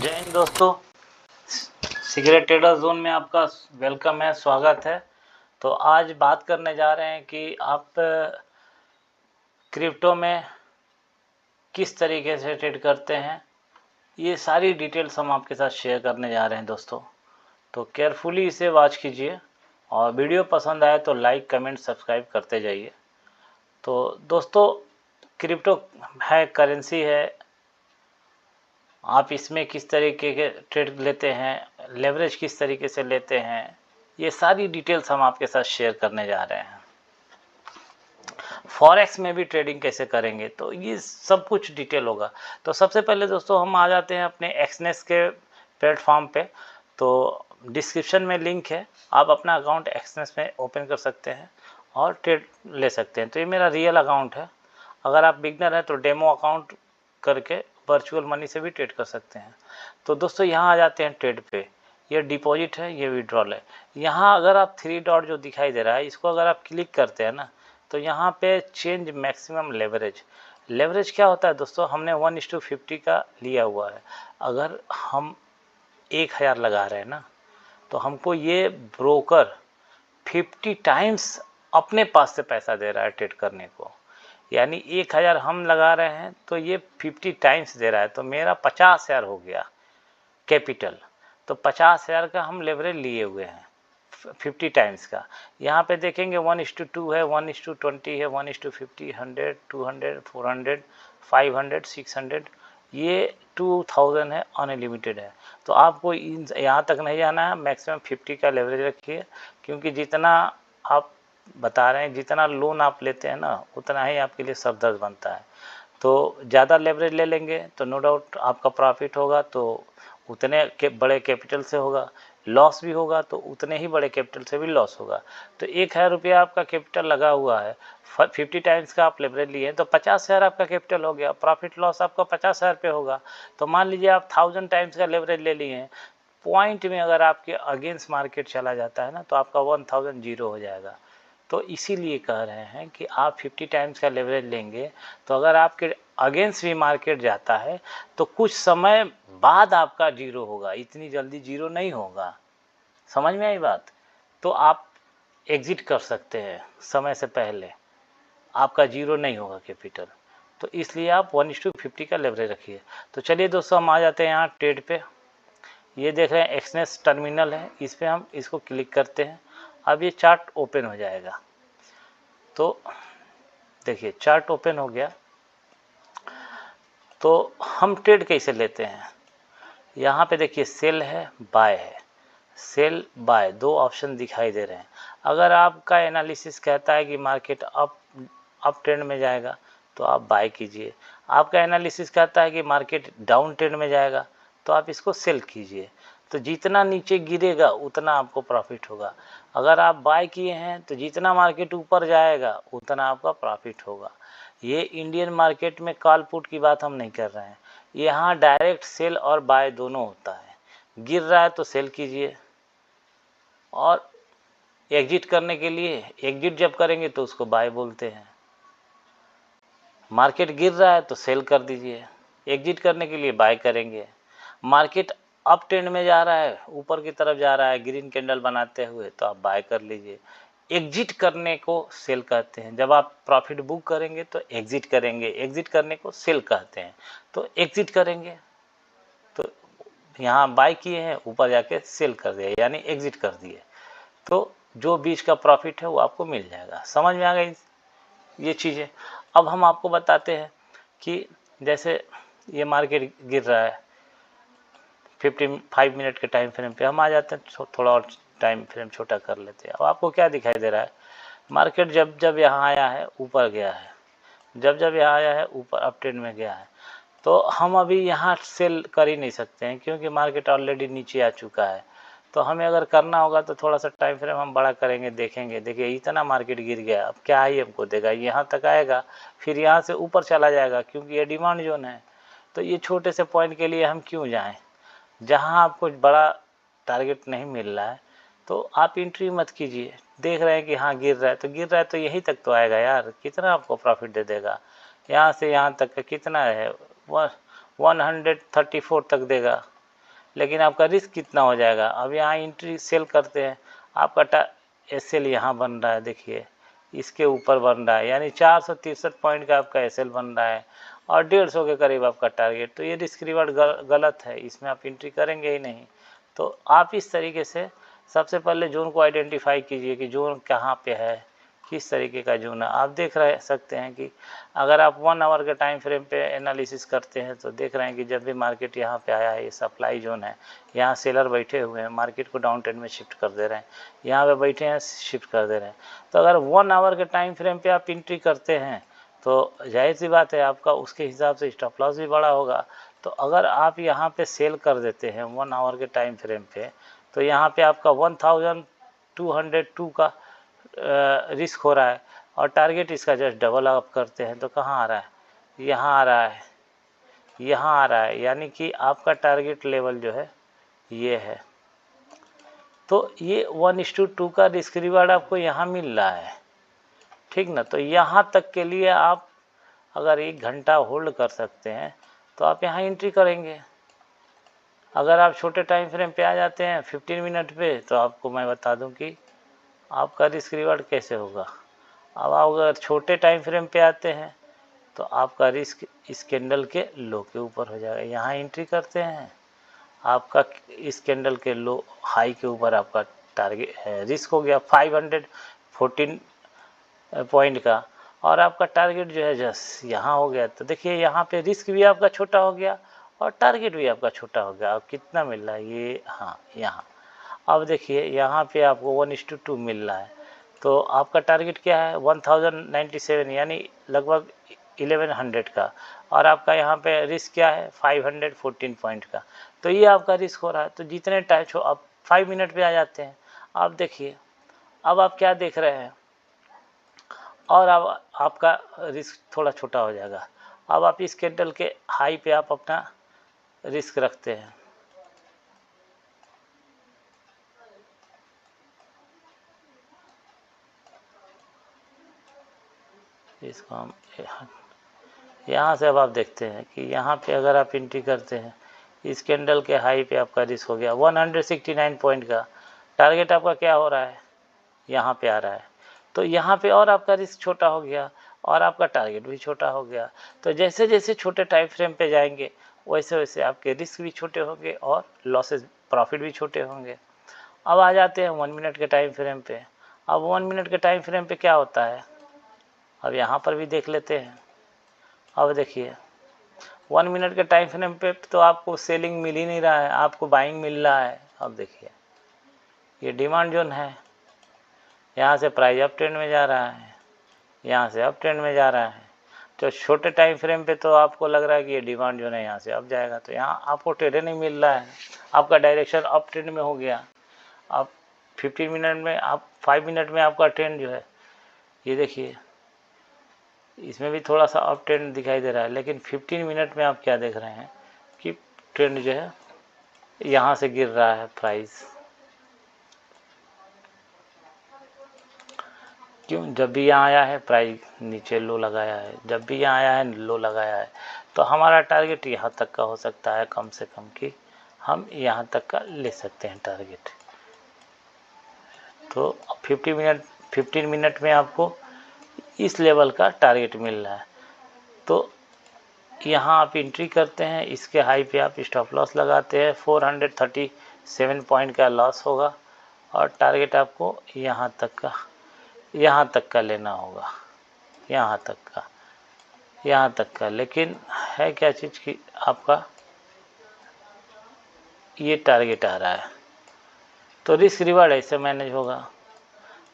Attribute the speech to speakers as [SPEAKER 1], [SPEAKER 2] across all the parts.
[SPEAKER 1] जय हिंद दोस्तों, cigarette trader zone में आपका वेलकम है, स्वागत है। तो आज बात करने जा रहे हैं कि आप क्रिप्टो में किस तरीके से ट्रेड करते हैं। ये सारी डिटेल्स हम आपके साथ शेयर करने जा रहे हैं दोस्तों, तो केयरफुली इसे वॉच कीजिए और वीडियो पसंद आए तो लाइक कमेंट सब्सक्राइब करते जाइए। तो दोस्तों, क्रिप्टो है, करेंसी है, आप इसमें किस तरीके के ट्रेड लेते हैं, लेवरेज किस तरीके से लेते हैं, ये सारी डिटेल्स हम आपके साथ शेयर करने जा रहे हैं। फॉरेक्स में भी ट्रेडिंग कैसे करेंगे, तो ये सब कुछ डिटेल होगा। तो सबसे पहले दोस्तों हम आ जाते हैं अपने एक्सनेस के प्लेटफॉर्म पे। तो डिस्क्रिप्शन में लिंक है, आप अपना अकाउंट एक्सनेस में ओपन कर सकते हैं और ट्रेड ले सकते हैं। तो ये मेरा रियल अकाउंट है। अगर आप बिगनर हैं तो डेमो अकाउंट करके वर्चुअल मनी से भी ट्रेड कर सकते हैं। तो दोस्तों यहाँ आ जाते हैं ट्रेड पे। ये डिपॉजिट है, ये विड्रॉल है। यहाँ अगर आप 3 डॉट जो दिखाई दे रहा है, इसको अगर आप क्लिक करते हैं ना, तो यहाँ पे चेंज मैक्सिमम लेवरेज। लेवरेज क्या होता है दोस्तों, हमने 1:50 का लिया हुआ है। अगर हम 1000 लगा रहे हैं ना, तो हमको ये ब्रोकर 50 टाइम्स अपने पास से पैसा दे रहा है ट्रेड करने को। यानी 1000 हम लगा रहे हैं तो ये 50 टाइम्स दे रहा है, तो मेरा 50,000 हो गया कैपिटल। तो 50,000 का हम लेवरेज लिए हुए हैं 50 टाइम्स का। यहाँ पे देखेंगे 1:2 है, 1:20 है, 1:50, 100, 200, 400, 500, 600, ये 2000 है, अनलिमिटेड है। तो आपको यहाँ तक नहीं जाना है, मैक्सिमम 50 का लेवरेज रखिए, क्योंकि जितना आप बता रहे हैं, जितना लोन आप लेते हैं ना, उतना ही आपके लिए सफदर्द बनता है। तो ज़्यादा लेवरेज ले लेंगे तो नो डाउट आपका प्रॉफिट होगा, तो उतने के बड़े कैपिटल से होगा। लॉस भी होगा तो उतने ही बड़े कैपिटल से भी लॉस होगा। तो 1000 रुपया आपका कैपिटल लगा हुआ है, 50 टाइम्स का आप लेवरेज लिए तो 50,000 आपका कैपिटल हो गया, प्रॉफिट लॉस आपका 50,000 पे होगा। तो मान लीजिए आप 1000 टाइम्स का लेवरेज ले लिए हैं, पॉइंट में अगर आपके अगेंस्ट मार्केट चला जाता है ना, तो आपका 1000 जीरो हो जाएगा। तो इसीलिए कह रहे हैं कि आप 50 टाइम्स का लेवरेज लेंगे, तो अगर आपके अगेंस्ट भी मार्केट जाता है तो कुछ समय बाद आपका जीरो होगा, इतनी जल्दी जीरो नहीं होगा। समझ में आई बात? तो आप एग्जिट कर सकते हैं समय से पहले, आपका जीरो नहीं होगा कैपिटल। तो इसलिए आप 1:50 का लेवरेज रखिए। तो चलिए दोस्तों, हम आ जाते हैं यहाँ ट्रेड पे। ये देख रहे हैं एक्सनेस टर्मिनल है, इस पर हम इसको क्लिक करते हैं। अब ये चार्ट ओपन हो जाएगा। तो देखिए चार्ट ओपन हो गया। तो हम ट्रेड कैसे लेते हैं, यहाँ पे देखिए सेल है, बाय है। सेल बाय दो ऑप्शन दिखाई दे रहे हैं। अगर आपका एनालिसिस कहता है कि मार्केट अप ट्रेंड में जाएगा तो आप बाय कीजिए। आपका एनालिसिस कहता है कि मार्केट डाउन ट्रेंड में जाएगा तो आप इसको सेल कीजिए। तो जितना नीचे गिरेगा उतना आपको प्रॉफिट होगा। अगर आप बाय किए हैं तो जितना मार्केट ऊपर जाएगा उतना आपका प्रॉफिट होगा। ये इंडियन मार्केट में कॉल पुट की बात हम नहीं कर रहे हैं, यहाँ डायरेक्ट सेल और बाय दोनों होता है। गिर रहा है तो सेल कीजिए, और एग्जिट करने के लिए, एग्जिट जब करेंगे तो उसको बाय बोलते हैं। मार्केट गिर रहा है तो सेल कर दीजिए, एग्जिट करने के लिए बाय करेंगे। मार्केट अप ट्रेंड में जा रहा है, ऊपर की तरफ जा रहा है ग्रीन कैंडल बनाते हुए, तो आप बाय कर लीजिए। एग्जिट करने को सेल कहते हैं। जब आप प्रॉफिट बुक करेंगे तो एग्जिट करेंगे, एग्जिट करने को सेल कहते हैं। तो एग्जिट करेंगे तो यहाँ बाय किए हैं, ऊपर जाके सेल कर दिया, यानी एग्जिट कर दिए, तो जो बीच का प्रॉफिट है वो आपको मिल जाएगा। समझ में आ गई ये चीज़ें? अब हम आपको बताते हैं कि जैसे ये मार्केट गिर रहा है, 55 मिनट के टाइम फ्रेम पे हम आ जाते हैं, थोड़ा और टाइम फ्रेम छोटा कर लेते हैं। अब आपको क्या दिखाई दे रहा है, मार्केट जब जब यहाँ आया है ऊपर गया है, जब जब यहाँ आया है ऊपर अप ट्रेंड में गया है। तो हम अभी यहाँ सेल कर ही नहीं सकते हैं, क्योंकि मार्केट ऑलरेडी नीचे आ चुका है। तो हमें अगर करना होगा तो थोड़ा सा टाइम फ्रेम हम बड़ा करेंगे, देखेंगे, देखिए इतना मार्केट गिर गया, अब क्या ही हमको देगा, यहाँ तक आएगा फिर यहाँ से ऊपर चला जाएगा, क्योंकि ये डिमांड जोन है। तो ये छोटे से पॉइंट के लिए हम क्यों जाएं, जहाँ आपको बड़ा टारगेट नहीं मिल रहा है तो आप एंट्री मत कीजिए। देख रहे हैं कि हाँ गिर रहा है तो गिर रहा है, तो यहीं तक तो आएगा यार, कितना आपको प्रॉफिट दे देगा। यहाँ से यहाँ तक का कितना है, 134 तक देगा। लेकिन आपका रिस्क कितना हो जाएगा। अब यहाँ एंट्री सेल करते हैं, आपका एसएल यहाँ बन रहा है, देखिए इसके ऊपर बन रहा है, यानी 463 पॉइंट का आपका एसएल बन रहा है और 150 के करीब आपका टारगेट। तो ये रिस्क रिवार्ड गलत है, इसमें आप एंट्री करेंगे ही नहीं। तो आप इस तरीके से सबसे पहले जोन को आइडेंटिफाई कीजिए कि जोन कहाँ पे है, किस तरीके का जोन है। आप देख सकते हैं कि अगर आप 1 आवर के टाइम फ्रेम पे एनालिसिस करते हैं तो देख रहे हैं कि जब भी मार्केट यहाँ पे आया है, ये सप्लाई जोन है, यहाँ सेलर बैठे हुए हैं, मार्केट को डाउन ट्रेंड में शिफ्ट कर दे रहे हैं, यहाँ पे बैठे हैं शिफ्ट कर दे रहे हैं। तो अगर 1 आवर के टाइम फ्रेम पे आप एंट्री करते हैं तो जाहिर सी बात है आपका उसके हिसाब से स्टॉप लॉस भी बड़ा होगा। तो अगर आप यहाँ पे सेल कर देते हैं 1 आवर के टाइम फ्रेम पे, तो यहाँ पे आपका 1202 का रिस्क हो रहा है और टारगेट इसका जस्ट डबल अप करते हैं तो कहाँ आ रहा है, यहाँ आ रहा है, यहाँ आ रहा है, यानी कि आपका टारगेट लेवल जो है ये है। तो ये 1:2 का रिस्क रिवार्ड आपको यहाँ मिल रहा है, ठीक ना। तो यहाँ तक के लिए आप अगर 1 घंटा होल्ड कर सकते हैं तो आप यहाँ एंट्री करेंगे। अगर आप छोटे टाइम फ्रेम पे आ जाते हैं 15 मिनट पे, तो आपको मैं बता दूं कि आपका रिस्क रिवार्ड कैसे होगा। अब आप अगर छोटे टाइम फ्रेम पे आते हैं तो आपका रिस्क इस कैंडल के लो के ऊपर हो जाएगा। यहाँ एंट्री करते हैं, आपका इस कैंडल के लो हाई के ऊपर आपका टारगेट रिस्क हो गया 514 पॉइंट का, और आपका टारगेट जो है जस्ट यहाँ हो गया। तो देखिए यहाँ पे रिस्क भी आपका छोटा हो गया और टारगेट भी आपका छोटा हो गया। अब कितना मिल रहा है ये, हाँ यहाँ, अब देखिए यहाँ पे आपको 1:2 मिल रहा है। तो आपका टारगेट क्या है 1097, यानी लगभग 1100 का, और आपका यहाँ पे रिस्क क्या है 514 पॉइंट का। तो ये आपका रिस्क हो रहा है। तो जितने टाइम हो, आप 5 मिनट पे आ जाते हैं। आप देखिए अब आप क्या देख रहे हैं, और अब आपका रिस्क थोड़ा छोटा हो जाएगा। अब आप इस कैंडल के हाई पे आप अपना रिस्क रखते हैं, इसको हम यहाँ से अब आप देखते हैं कि यहाँ पे अगर आप एंट्री करते हैं इस कैंडल के हाई पे आपका रिस्क हो गया 169 पॉइंट का। टारगेट आपका क्या हो रहा है, यहाँ पे आ रहा है। तो यहाँ पे और आपका रिस्क छोटा हो गया और आपका टारगेट भी छोटा हो गया। तो जैसे जैसे छोटे टाइम फ्रेम पे जाएंगे वैसे वैसे आपके रिस्क भी छोटे होंगे और लॉसेस प्रॉफिट भी छोटे होंगे। अब आ जाते हैं 1 मिनट के टाइम फ्रेम पे। अब 1 मिनट के टाइम फ्रेम पे क्या होता है, अब यहाँ पर भी देख लेते हैं। अब देखिए 1 मिनट के टाइम फ्रेम पे तो आपको सेलिंग मिल ही नहीं रहा है, आपको बाइंग मिल रहा है। अब देखिए ये डिमांड जोन है, यहाँ से प्राइस अप ट्रेंड में जा रहा है, यहाँ से अप ट्रेंड में जा रहा है। तो छोटे टाइम फ्रेम पे तो आपको लग रहा है कि ये डिमांड जोन है, यहाँ से अप जाएगा, तो यहाँ आपको ट्रेड नहीं मिल रहा है, आपका डायरेक्शन अप ट्रेंड में हो गया। अब 15 मिनट में, आप 5 मिनट में आपका ट्रेंड जो है ये देखिए, इसमें भी थोड़ा सा अप ट्रेंड दिखाई दे रहा है, लेकिन 15 मिनट में आप क्या देख रहे हैं कि ट्रेंड जो है यहाँ से गिर रहा है प्राइस। क्यों, जब भी यहाँ आया है प्राइस नीचे लो लगाया है, जब भी यहाँ आया है लो लगाया है। तो हमारा टारगेट यहाँ तक का हो सकता है, कम से कम कि हम यहाँ तक का ले सकते हैं टारगेट। तो 15 मिनट में आपको इस लेवल का टारगेट मिल रहा है। तो यहाँ आप एंट्री करते हैं, इसके हाई पे आप स्टॉप लॉस लगाते हैं, 437 पॉइंट का लॉस होगा और टारगेट आपको यहाँ तक का लेना होगा, यहाँ तक का। लेकिन है क्या चीज़ कि आपका ये टारगेट आ रहा है, तो रिस्क रिवार्ड ऐसे मैनेज होगा।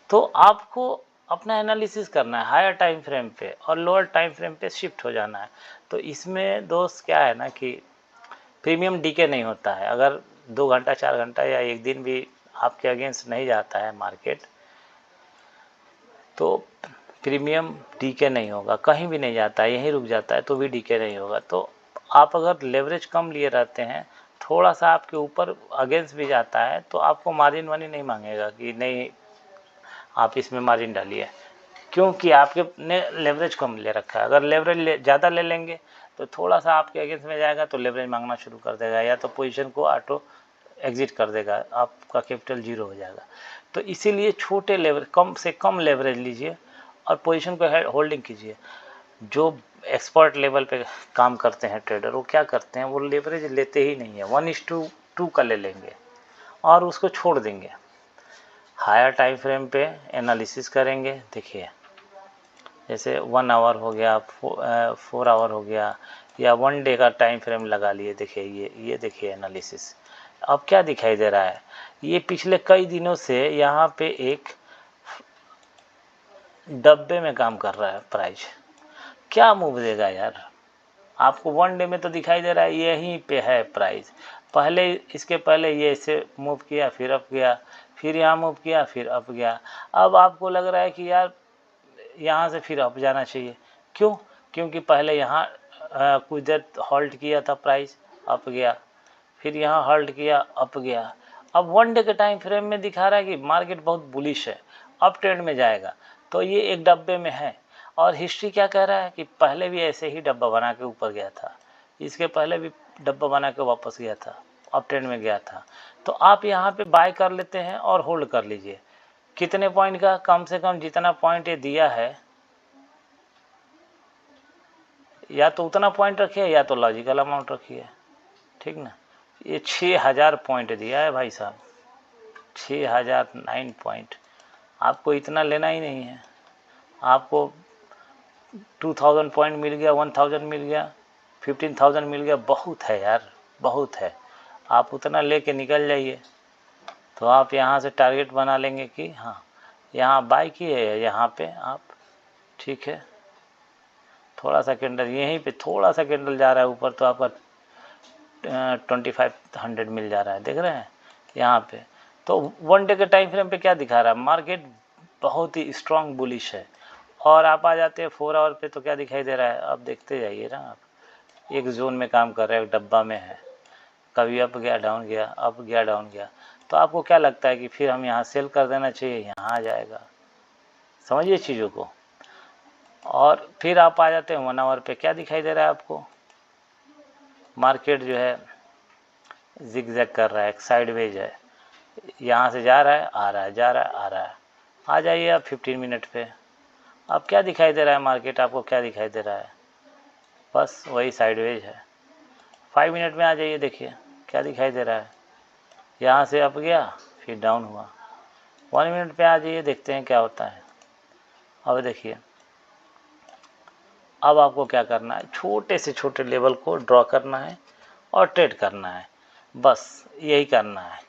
[SPEAKER 1] तो आपको अपना एनालिसिस करना है हायर टाइम फ्रेम पे और लोअर टाइम फ्रेम पे शिफ्ट हो जाना है। तो इसमें दोस्त क्या है ना कि प्रीमियम डीके नहीं होता है। अगर 2 घंटा 4 घंटा या एक दिन भी आपके अगेंस्ट नहीं जाता है मार्केट, तो प्रीमियम डीके नहीं होगा, कहीं भी नहीं जाता है, यहीं रुक जाता है तो भी डीके नहीं होगा। तो आप अगर लेवरेज कम लिए रहते हैं, थोड़ा सा आपके ऊपर अगेंस्ट भी जाता है, तो आपको मार्जिन मनी नहीं मांगेगा कि नहीं आप इसमें मार्जिन डालिए। क्योंकि आपके ने लेवरेज कम ले रखा है। अगर लेवरेज ज़्यादा ले लेंगे तो थोड़ा सा आपके अगेंस्ट में जाएगा तो लेवरेज मांगना शुरू कर देगा, या तो पोजीशन को ऑटो एग्जिट कर देगा, आपका कैपिटल जीरो हो जाएगा। तो इसीलिए छोटे लेवरेज, कम से कम लेवरेज लीजिए और पोजीशन को होल्डिंग कीजिए। जो एक्सपर्ट लेवल पे काम करते हैं ट्रेडर, वो क्या करते हैं, वो लेवरेज लेते ही नहीं है, 1:2 का ले लेंगे और उसको छोड़ देंगे। हायर टाइम फ्रेम पे एनालिसिस करेंगे। देखिए जैसे 1 आवर हो गया, 4 आवर हो गया, या 1 डे का टाइम फ्रेम लगा लिए। देखिए ये देखिए एनालिसिस, अब क्या दिखाई दे रहा है, ये पिछले कई दिनों से यहाँ पे एक डब्बे में काम कर रहा है प्राइस। क्या मूव देगा यार, आपको 1 डे में तो दिखाई दे रहा है यहीं पे है प्राइस। पहले इसके पहले ये ऐसे मूव किया, फिर अप गया, फिर यहाँ मूव किया, फिर अप गया। अब आपको लग रहा है कि यार यहाँ से फिर अप जाना चाहिए। क्यों? क्योंकि पहले यहाँ कुछ देर होल्ड किया था, प्राइस अप गया, फिर यहाँ होल्ड किया, अप गया। अब 1 डे के टाइम फ्रेम में दिखा रहा है कि मार्केट बहुत बुलिश है, अप ट्रेंड में जाएगा। तो ये एक डब्बे में है। और हिस्ट्री क्या कह रहा है कि पहले भी ऐसे ही डब्बा बना के ऊपर गया था, इसके पहले भी डब्बा बना के वापस गया था, अप ट्रेंड में गया था। तो आप यहाँ पे बाय कर लेते हैं और होल्ड कर लीजिए। कितने पॉइंट का? कम से कम जितना पॉइंट ये दिया है, या तो उतना पॉइंट रखिए या तो लॉजिकल अमाउंट रखिए, ठीक ना। ये 6000 पॉइंट दिया है भाई साहब, 6009 पॉइंट। आपको इतना लेना ही नहीं है, आपको 2000 पॉइंट मिल गया, 1000 मिल गया, 15000 मिल गया, बहुत है यार, बहुत है। आप उतना लेके निकल जाइए। तो आप यहाँ से टारगेट बना लेंगे कि हाँ यहाँ बाय किए है, यहाँ पे आप, ठीक है। थोड़ा सा कैंडल यहीं पे, थोड़ा सा कैंडल जा रहा है ऊपर, तो आपका 2500 मिल जा रहा है, देख रहे हैं यहाँ पे। तो 1 डे के टाइम फ्रेम पे क्या दिखा रहा है, मार्केट बहुत ही स्ट्रांग बुलिश है। और आप आ जाते हैं 4 आवर पे, तो क्या दिखाई दे रहा है, आप देखते जाइए ना। आप एक जोन में काम कर रहे हैं, एक डब्बा में है, कभी अप गया, डाउन गया, अप गया, डाउन गया। तो आपको क्या लगता है कि फिर हम यहाँ सेल कर देना चाहिए, यहाँ आ जाएगा, समझिए चीज़ों को। और फिर आप आ जाते हैं 1 आवर पे, क्या दिखाई दे रहा है आपको, मार्केट जो है जिगजैग कर रहा है, एक साइडवेज है, यहाँ से जा रहा है, आ रहा है, जा रहा है, आ रहा है। आ जाइए आप 15 मिनट पे। अब क्या दिखाई दे रहा है मार्केट, आपको क्या दिखाई दे रहा है, बस वही साइडवेज है। 5 मिनट में आ जाइए, देखिए क्या दिखाई दे रहा है, यहाँ से अप गया, फिर डाउन हुआ। 1 मिनट पे आ जाइए, देखते हैं क्या होता है। अब देखिए, अब आपको क्या करना है, छोटे से छोटे लेवल को ड्रॉ करना है और ट्रेड करना है, बस यही करना है।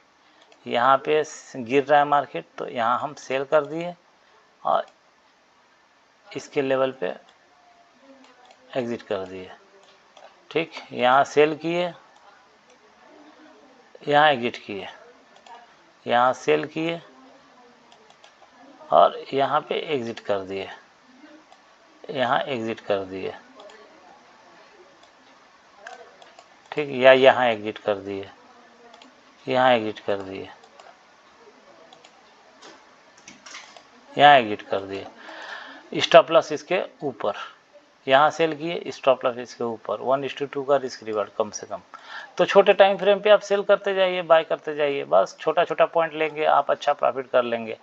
[SPEAKER 1] यहाँ पे गिर रहा है मार्केट, तो यहाँ हम सेल कर दिए और इसके लेवल पे एग्ज़िट कर दिए, ठीक। यहाँ सेल किए, यहाँ एग्ज़िट किए, यहाँ सेल किए और यहाँ पे एग्ज़िट कर दिए, यहाँ एग्ज़िट कर दिए, ठीक। या यहाँ एग्ज़िट कर दिए, यहाँ एग्ज़िट कर दिए, यहाँ एग्ज़िट कर दिए। स्टॉप लॉस इसके ऊपर, यहाँ सेल किए, स्टॉप लॉस इसके ऊपर, 1:2 का रिस्क रिवार्ड कम से कम। तो छोटे टाइम फ्रेम पे आप सेल करते जाइए, बाय करते जाइए, बस छोटा छोटा पॉइंट लेंगे आप, अच्छा प्रॉफिट कर लेंगे,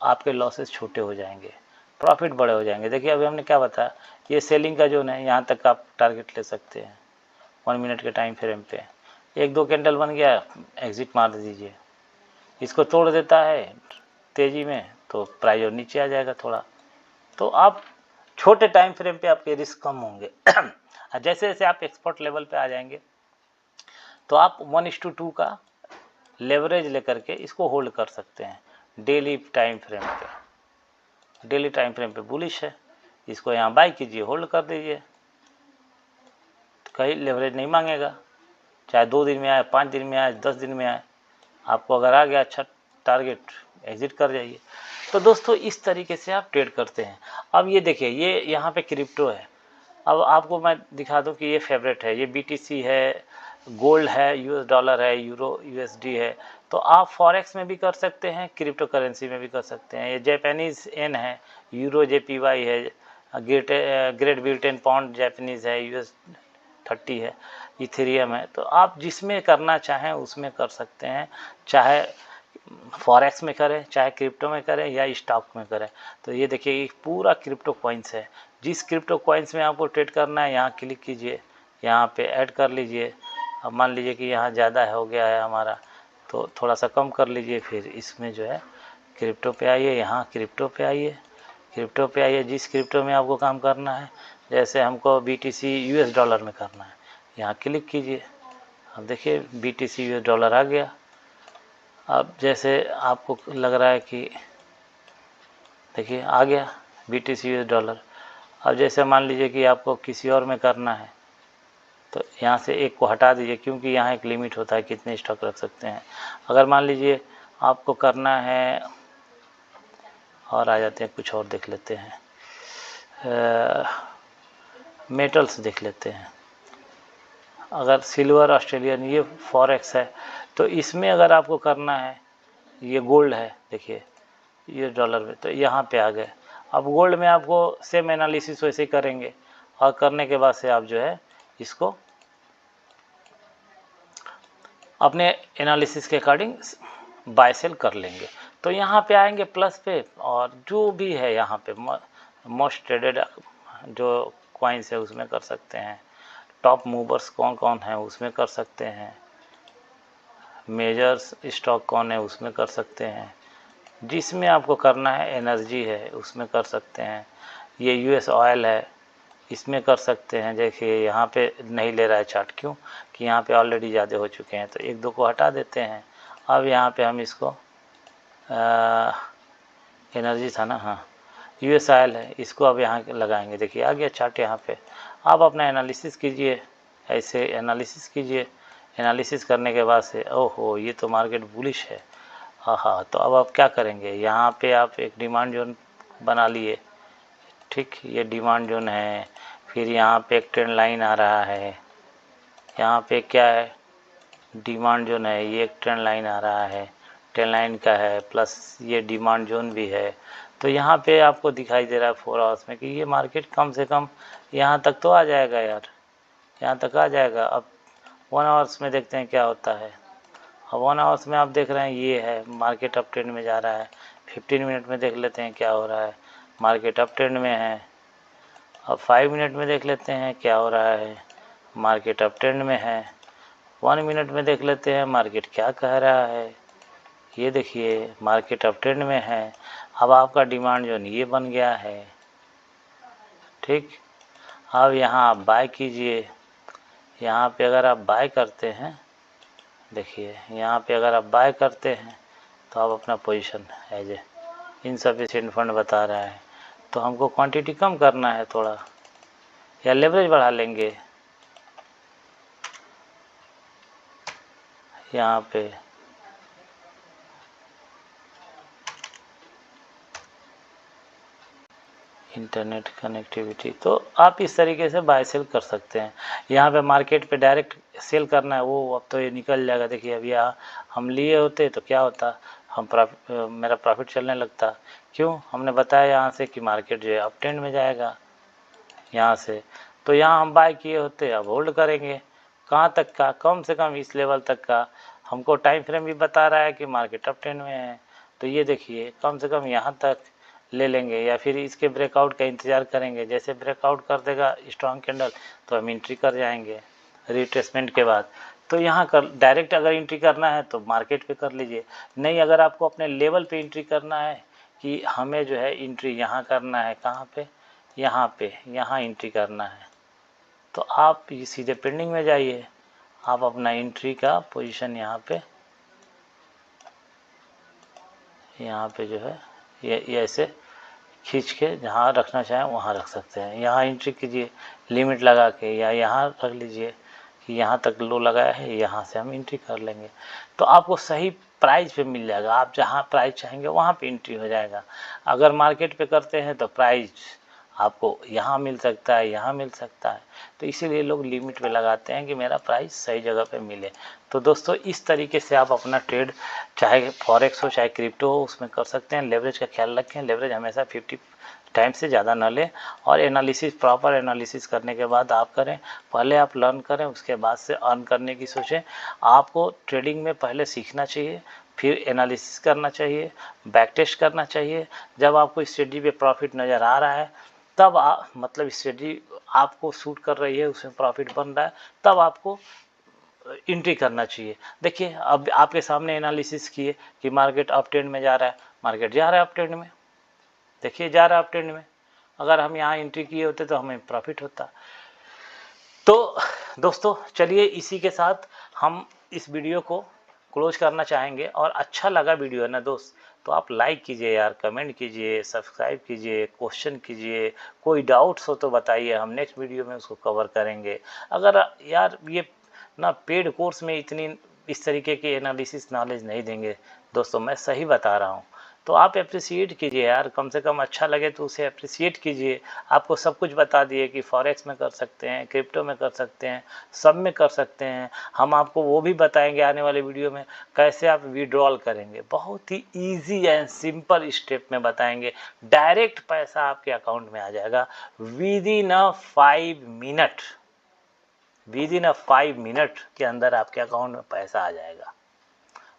[SPEAKER 1] आपके लॉसेस छोटे हो जाएंगे, प्रॉफिट बड़े हो जाएंगे। देखिए अभी हमने क्या बताया, ये सेलिंग का जोन है, यहाँ तक आप टारगेट ले सकते हैं 1 मिनट के टाइम फ्रेम पे। 1-2 कैंडल बन गया, एग्ज़िट मार दीजिए। इसको तोड़ देता है तेज़ी में तो प्राइस और नीचे आ जाएगा थोड़ा। तो आप छोटे टाइम फ्रेम पे आपके रिस्क कम होंगे। जैसे जैसे आप एक्सपर्ट लेवल पे आ जाएंगे तो आप 1:2 का लेवरेज लेकर के इसको होल्ड कर सकते हैं डेली टाइम फ्रेम पे। डेली टाइम फ्रेम पे बुलिश है, इसको यहाँ बाय कीजिए, होल्ड कर दीजिए, तो कहीं लेवरेज नहीं मांगेगा, चाहे 2 दिन में आए, 5 दिन में आए, 10 दिन में आए। आपको अगर आ गया अच्छा टारगेट, एग्ज़िट कर जाइए। तो दोस्तों इस तरीके से आप ट्रेड करते हैं। अब ये देखिए, ये यहाँ पे क्रिप्टो है। अब आपको मैं दिखा दूँ कि ये फेवरेट है, ये BTC है, गोल्ड है, यूएस डॉलर है, यूरो यूएसडी है। तो आप फॉरेक्स में भी कर सकते हैं, क्रिप्टो करेंसी में भी कर सकते हैं। ये जापानीज़ येन है, यूरो जेपीवाई है, ग्रेट ब्रिटेन पाउंड जापानीज़ है, यूएस 30 है, इथेरियम है। तो आप जिसमें करना चाहें उसमें कर सकते हैं, चाहे फॉरेक्स में करें, चाहे क्रिप्टो में करें या स्टॉक में करें। तो ये देखिए ये पूरा क्रिप्टो कॉइन्स है। जिस क्रिप्टो कॉइन्स में आपको ट्रेड करना है यहाँ क्लिक कीजिए, यहाँ पे ऐड कर लीजिए। अब मान लीजिए कि यहाँ ज़्यादा हो गया है हमारा, तो थोड़ा सा कम कर लीजिए। फिर इसमें जो है क्रिप्टो पे आइए, यहाँ क्रिप्टो पे आइए, क्रिप्टो पे आइए जिस क्रिप्टो में आपको काम करना है। जैसे हमको BTC यूएस डॉलर में करना है, यहाँ क्लिक कीजिए। अब देखिए BTC यूएस डॉलर आ गया। अब जैसे आपको लग रहा है कि देखिए आ गया BTC यूएस डॉलर। अब जैसे मान लीजिए कि आपको किसी और में करना है, तो यहाँ से एक को हटा दीजिए, क्योंकि यहाँ एक लिमिट होता है कितने स्टॉक रख सकते हैं। अगर मान लीजिए आपको करना है, और आ जाते हैं कुछ और देख लेते हैं, मेटल्स देख लेते हैं। अगर सिल्वर ऑस्ट्रेलियन, ये फॉरेक्स है, तो इसमें अगर आपको करना है, ये गोल्ड है देखिए ये डॉलर में, तो यहाँ पे आ गए। अब गोल्ड में आपको सेम एनालिसिस वैसे ही करेंगे, और करने के बाद से आप जो है इसको अपने एनालिसिस के अकॉर्डिंग बाय सेल कर लेंगे। तो यहाँ पे आएंगे प्लस पे, और जो भी है यहाँ पे मोस्ट ट्रेडेड जो कॉइन्स है उसमें कर सकते हैं। टॉप मूवर्स कौन कौन है उसमें कर सकते हैं। मेजर्स स्टॉक कौन है उसमें कर सकते हैं। जिसमें आपको करना है, एनर्जी है उसमें कर सकते हैं। ये यूएस ऑयल है इसमें कर सकते हैं। देखिए यहाँ पे नहीं ले रहा है चार्ट, क्यों कि यहाँ पे ऑलरेडी ज़्यादा हो चुके हैं, तो एक दो को हटा देते हैं। अब यहाँ पे हम इसको एनर्जी था ना, हाँ यूएस ऑयल है, इसको अब यहाँ लगाएंगे। देखिए आ गया चार्ट यहाँ पे। आप अपना एनालिसिस कीजिए, ऐसे एनालिसिस कीजिए। एनालिसिस करने के बाद से ओहो ये तो मार्केट बुलिश है, हाँ। तो अब आप क्या करेंगे, यहाँ पे आप एक डिमांड जोन बना लिए, ठीक, ये डिमांड जोन है। फिर यहाँ पे एक ट्रेंड लाइन आ रहा है, यहाँ पे क्या है डिमांड जोन है, ये एक ट्रेंड लाइन आ रहा है, ट्रेंड लाइन का है, प्लस ये डिमांड जोन भी है। तो यहाँ पे आपको दिखाई दे रहा है 4 आवर्स में कि ये मार्केट कम से कम यहाँ तक तो आ जाएगा यार, यहाँ तक आ जाएगा। अब 1 आवर्स में देखते हैं क्या होता है। अब 1 आवर्स में आप देख रहे हैं ये है मार्केट अप ट्रेंड में जा रहा है। 15 मिनट में देख लेते हैं क्या हो रहा है, मार्केट अप ट्रेंड में है। अब 5 मिनट में देख लेते हैं क्या हो रहा है, मार्केट अप ट्रेंड में है। 1 मिनट में देख लेते हैं मार्केट क्या कह रहा है। ये देखिए मार्केट अप ट्रेंड में है। अब आपका डिमांड जोन ये बन गया है, ठीक। अब यहाँ आप बाय कीजिए। यहाँ पे अगर आप बाय करते हैं, देखिए यहाँ पे अगर आप बाय करते हैं तो आप अपना position as a insufficient fund बता रहा है, तो हमको क्वांटिटी कम करना है थोड़ा, या लेवरेज बढ़ा लेंगे। यहाँ पे इंटरनेट कनेक्टिविटी, तो आप इस तरीके से बाय सेल कर सकते हैं। यहाँ पे मार्केट पे डायरेक्ट सेल करना है वो अब तो ये निकल जाएगा। देखिए अभी यहाँ हम लिए होते तो क्या होता, हम मेरा प्रॉफिट चलने लगता। क्यों, हमने बताया यहाँ से कि मार्केट जो है अप ट्रेंड में जाएगा यहाँ से, तो यहाँ हम बाय किए होते। अब होल्ड करेंगे कहाँ तक का, कम से कम इस लेवल तक का। हमको टाइम फ्रेम भी बता रहा है कि मार्केट अप ट्रेंड में है, तो ये देखिए कम से कम यहाँ तक ले लेंगे, या फिर इसके ब्रेकआउट का इंतज़ार करेंगे। जैसे ब्रेकआउट कर देगा स्ट्रॉन्ग कैंडल तो हम एंट्री कर जाएंगे रिट्रेसमेंट के बाद। तो यहाँ कर डायरेक्ट अगर एंट्री करना है तो मार्केट पे कर लीजिए, नहीं अगर आपको अपने लेवल पे एंट्री करना है कि हमें जो है एंट्री यहाँ करना है, कहाँ पे, यहाँ पे, यहाँ एंट्री करना है, तो आप ये सीधे पेंडिंग में जाइए। आप अपना एंट्री का पोजीशन यहाँ पे जो है ये ऐसे खींच के जहाँ रखना चाहें वहाँ रख सकते हैं। यहाँ एंट्री कीजिए लिमिट लगा के, या यहाँ रख लीजिए कि यहाँ तक लो लगाया है, यहाँ से हम एंट्री कर लेंगे। तो आपको सही प्राइस पे मिल जाएगा, आप जहाँ प्राइस चाहेंगे वहाँ पे एंट्री हो जाएगा। अगर मार्केट पे करते हैं तो प्राइस आपको यहाँ मिल सकता है, यहाँ मिल सकता है। तो इसीलिए लोग लिमिट पे लगाते हैं कि मेरा प्राइस सही जगह पे मिले। तो दोस्तों इस तरीके से आप अपना ट्रेड, चाहे फॉरेक्स हो चाहे क्रिप्टो हो, उसमें कर सकते हैं। लेवरेज का ख्याल रखें, लेवरेज हमेशा 50 टाइम से ज़्यादा न लें, और एनालिसिस, प्रॉपर एनालिसिस करने के बाद आप करें। पहले आप लर्न करें, उसके बाद से अर्न करने की सोचें। आपको ट्रेडिंग में पहले सीखना चाहिए, फिर एनालिसिस करना चाहिए, बैक टेस्ट करना चाहिए। जब आपको स्ट्रेटजी पे प्रॉफिट नज़र आ रहा है, तब मतलब स्ट्रेटजी आपको सूट कर रही है, उसमें प्रॉफिट बन रहा है, तब आपको एंट्री करना चाहिए। देखिए अब आपके सामने एनालिसिस किए कि मार्केट अप ट्रेंड में जा रहा है, मार्केट जा रहा है अप ट्रेंड में, देखिए जा रहा है अप ट्रेंड में। अगर हम यहाँ एंट्री किए होते तो हमें प्रॉफिट होता। तो दोस्तों चलिए इसी के साथ हम इस वीडियो को क्लोज करना चाहेंगे। और अच्छा लगा वीडियो है ना दोस्त, तो आप लाइक कीजिए यार, कमेंट कीजिए, सब्सक्राइब कीजिए, क्वेश्चन कीजिए, कोई डाउट्स हो तो बताइए, हम नेक्स्ट वीडियो में उसको कवर करेंगे। अगर यार ये ना पेड कोर्स में इतनी इस तरीके की एनालिसिस नॉलेज नहीं देंगे दोस्तों, मैं सही बता रहा हूँ। तो आप अप्रिसिएट कीजिए यार, कम से कम अच्छा लगे तो उसे अप्रिसिएट कीजिए। आपको सब कुछ बता दिए कि फॉरेक्स में कर सकते हैं, क्रिप्टो में कर सकते हैं, सब में कर सकते हैं। हम आपको वो भी बताएंगे आने वाले वीडियो में कैसे आप विड्रॉल करेंगे, बहुत ही इजी एंड सिंपल स्टेप में बताएंगे। डायरेक्ट पैसा आपके अकाउंट में आ जाएगा with in a 5 minute, with in a 5 minute के अंदर आपके अकाउंट में पैसा आ जाएगा।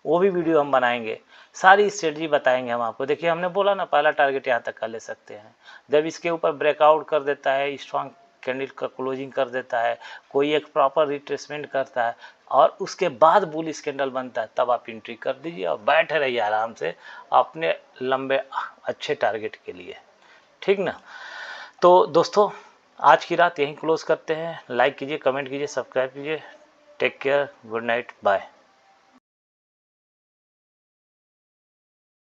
[SPEAKER 1] वो भी वीडियो हम बनाएंगे, सारी स्ट्रेटजी बताएंगे हम आपको। देखिए हमने बोला ना, पहला टारगेट यहाँ तक कर ले सकते हैं, जब इसके ऊपर ब्रेकआउट कर देता है, स्ट्रॉन्ग कैंडल का क्लोजिंग कर देता है, कोई एक प्रॉपर रिट्रेसमेंट करता है, और उसके बाद बुलिश कैंडल बनता है, तब आप एंट्री कर दीजिए और बैठे रहिए आराम से अपने लंबे अच्छे टारगेट के लिए, ठीक ना। तो दोस्तों आज की रात यहीं क्लोज करते हैं। लाइक कीजिए, कमेंट कीजिए, सब्सक्राइब कीजिए। Take care, good night, bye.